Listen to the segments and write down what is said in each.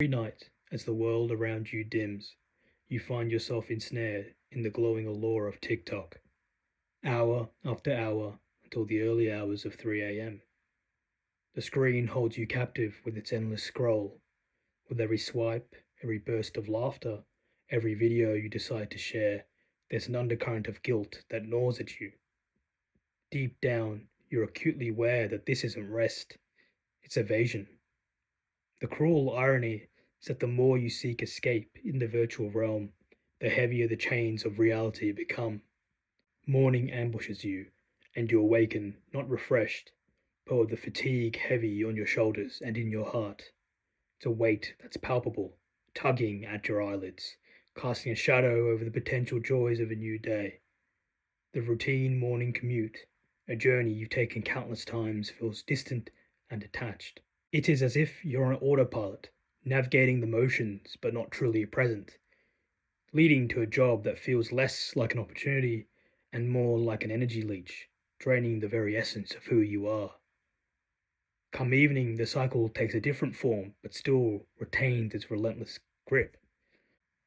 Every night, as the world around you dims, you find yourself ensnared in the glowing allure of TikTok, hour after hour until the early hours of 3 a.m. The screen holds you captive with its endless scroll. With every swipe, every burst of laughter, every video you decide to share, there's an undercurrent of guilt that gnaws at you. Deep down, you're acutely aware that this isn't rest, it's evasion. The cruel irony is that the more you seek escape in the virtual realm, the heavier the chains of reality become. Morning ambushes you, and you awaken not refreshed, but with the fatigue heavy on your shoulders and in your heart. It's a weight that's palpable, tugging at your eyelids, casting a shadow over the potential joys of a new day. The routine morning commute, a journey you've taken countless times, feels distant and detached. It is as if you're on autopilot, navigating the motions but not truly present, leading to a job that feels less like an opportunity and more like an energy leech, draining the very essence of who you are. Come evening, the cycle takes a different form but still retains its relentless grip.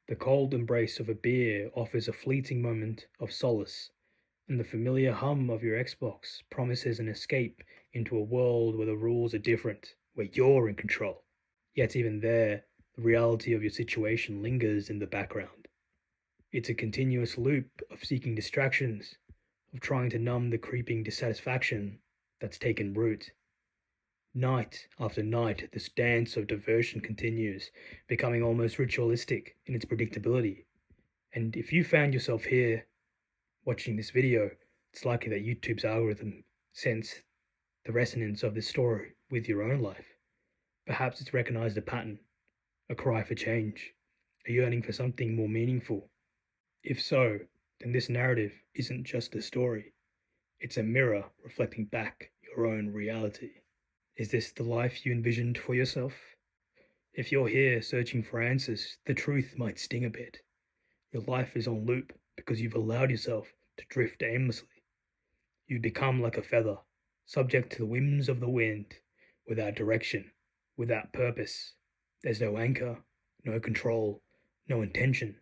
The cold embrace of a beer offers a fleeting moment of solace, and the familiar hum of your Xbox promises an escape into a world where the rules are different, where you're in control. Yet even there, the reality of your situation lingers in the background. It's a continuous loop of seeking distractions, of trying to numb the creeping dissatisfaction that's taken root. Night after night, this dance of diversion continues, becoming almost ritualistic in its predictability. And if you found yourself here watching this video, it's likely that YouTube's algorithm sensed the resonance of this story with your own life. Perhaps it's recognized a pattern, a cry for change, a yearning for something more meaningful. If so, then this narrative isn't just a story, it's a mirror reflecting back your own reality. Is this the life you envisioned for yourself? If you're here searching for answers, the truth might sting a bit. Your life is on loop because you've allowed yourself to drift aimlessly. You've become like a feather, subject to the whims of the wind, without direction, without purpose. There's no anchor, no control, no intention,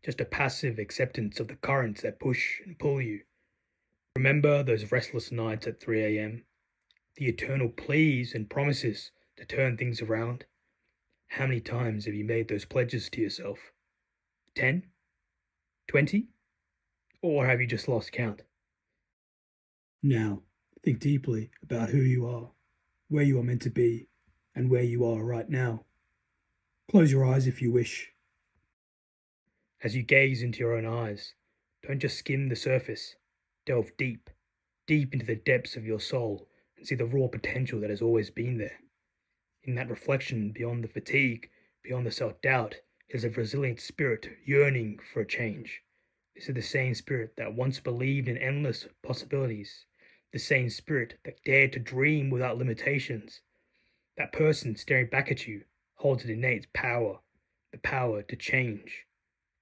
just a passive acceptance of the currents that push and pull you. Remember those restless nights at 3 a.m., the eternal pleas and promises to turn things around? How many times have you made those pledges to yourself? 10? 20? Or have you just lost count? Now, think deeply about who you are, where you are meant to be, and where you are right now. Close your eyes if you wish. As you gaze into your own eyes, don't just skim the surface. Delve deep, deep into the depths of your soul and see the raw potential that has always been there. In that reflection, beyond the fatigue, beyond the self-doubt, is a resilient spirit yearning for a change. This is the same spirit that once believed in endless possibilities, the same spirit that dared to dream without limitations. That person staring back at you holds an innate power, the power to change,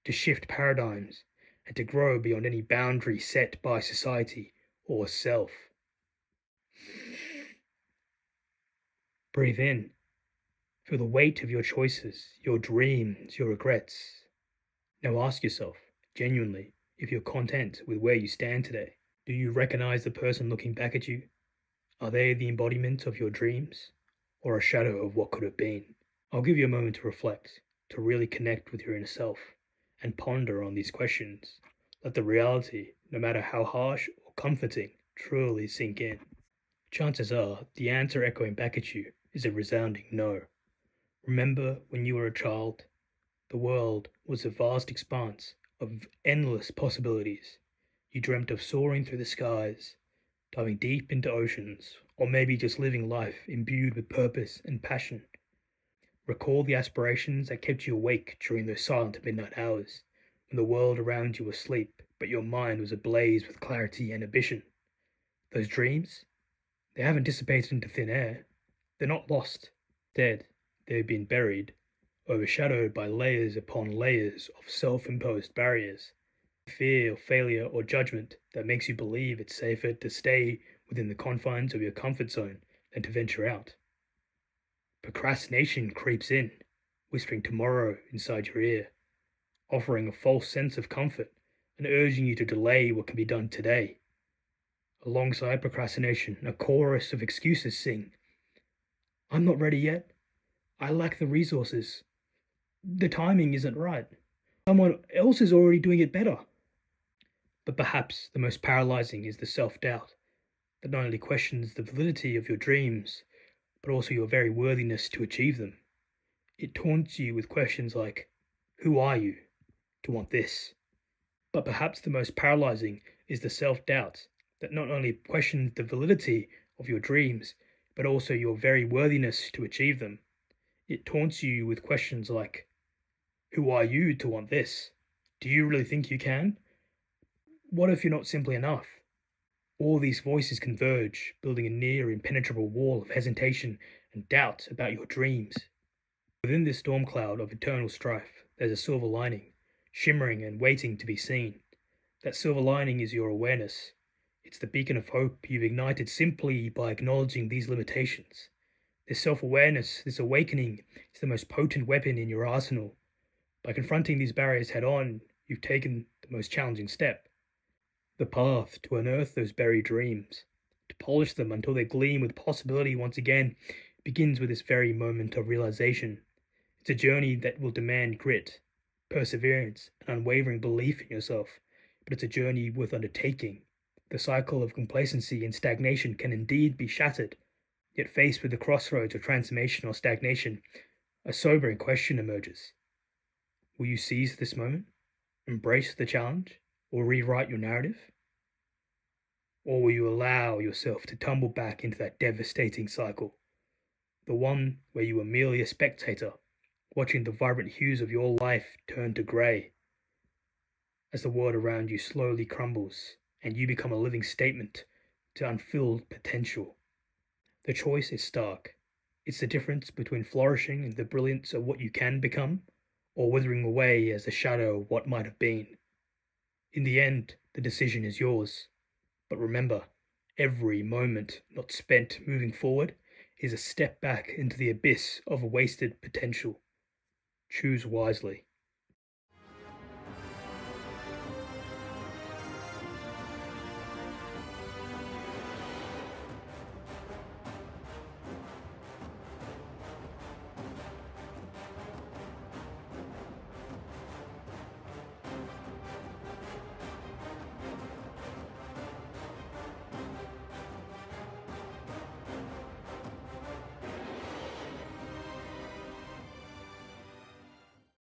to shift paradigms, and to grow beyond any boundary set by society or self. Breathe in. Feel the weight of your choices, your dreams, your regrets. Now ask yourself, genuinely, if you're content with where you stand today. Do you recognize the person looking back at you? Are they the embodiment of your dreams, or a shadow of what could have been? I'll give you a moment to reflect, to really connect with your inner self, and ponder on these questions. Let the reality, no matter how harsh or comforting, truly sink in. Chances are, the answer echoing back at you is a resounding no. Remember when you were a child? The world was a vast expanse of endless possibilities. You dreamt of soaring through the skies, diving deep into oceans, or maybe just living life imbued with purpose and passion. Recall the aspirations that kept you awake during those silent midnight hours, when the world around you was asleep, but your mind was ablaze with clarity and ambition. Those dreams? They haven't dissipated into thin air. They're not lost, dead. They've been buried, overshadowed by layers upon layers of self-imposed barriers. Fear of failure or judgment that makes you believe it's safer to stay within the confines of your comfort zone than to venture out. Procrastination creeps in, whispering tomorrow inside your ear, offering a false sense of comfort and urging you to delay what can be done today. Alongside procrastination, a chorus of excuses sing, I'm not ready yet. I lack the resources. The timing isn't right. Someone else is already doing it better. But perhaps the most paralyzing is the self doubt that not only questions the validity of your dreams, but also your very worthiness to achieve them. It taunts you with questions like, who are you to want this? But perhaps the most paralyzing is the self doubt that not only questions the validity of your dreams, but also your very worthiness to achieve them. It taunts you with questions like, who are you to want this? Do you really think you can? What if you're not simply enough? All these voices converge, building a near impenetrable wall of hesitation and doubt about your dreams. Within this storm cloud of eternal strife, there's a silver lining, shimmering and waiting to be seen. That silver lining is your awareness. It's the beacon of hope you've ignited simply by acknowledging these limitations. This self-awareness, this awakening, is the most potent weapon in your arsenal. By confronting these barriers head-on, you've taken the most challenging step. The path to unearth those buried dreams, to polish them until they gleam with possibility once again, begins with this very moment of realization. It's a journey that will demand grit, perseverance, and unwavering belief in yourself, but it's a journey worth undertaking. The cycle of complacency and stagnation can indeed be shattered, yet faced with the crossroads of transformation or stagnation, a sobering question emerges. Will you seize this moment, embrace the challenge, or rewrite your narrative? Or will you allow yourself to tumble back into that devastating cycle, the one where you are merely a spectator, watching the vibrant hues of your life turn to grey, as the world around you slowly crumbles and you become a living statement to unfilled potential? The choice is stark. It's the difference between flourishing in the brilliance of what you can become, or withering away as a shadow of what might have been. In the end, the decision is yours. But remember, every moment not spent moving forward is a step back into the abyss of wasted potential. Choose wisely.